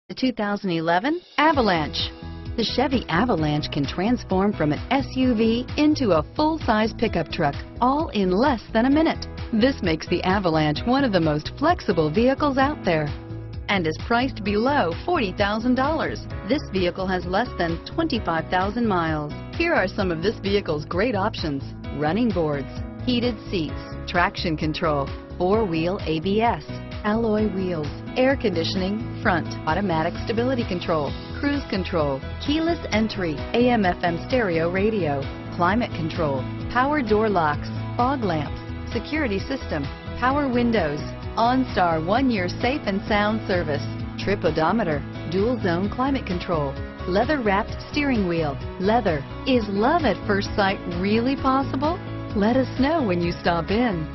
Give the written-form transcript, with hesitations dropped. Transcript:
The 2011 Avalanche. The Chevy Avalanche can transform from an SUV into a full-size pickup truck, all in less than a minute. This makes the Avalanche one of the most flexible vehicles out there and is priced below $40,000. This vehicle has less than 25,000 miles. Here are some of this vehicle's great options: running boards, heated seats, traction control, four-wheel ABS, alloy wheels, air conditioning, front, automatic stability control, cruise control, keyless entry, AM/FM stereo radio, climate control, power door locks, fog lamps, security system, power windows, OnStar 1-year safe and sound service, trip odometer, dual zone climate control, leather wrapped steering wheel, leather. Is love at first sight really possible? Let us know when you stop in.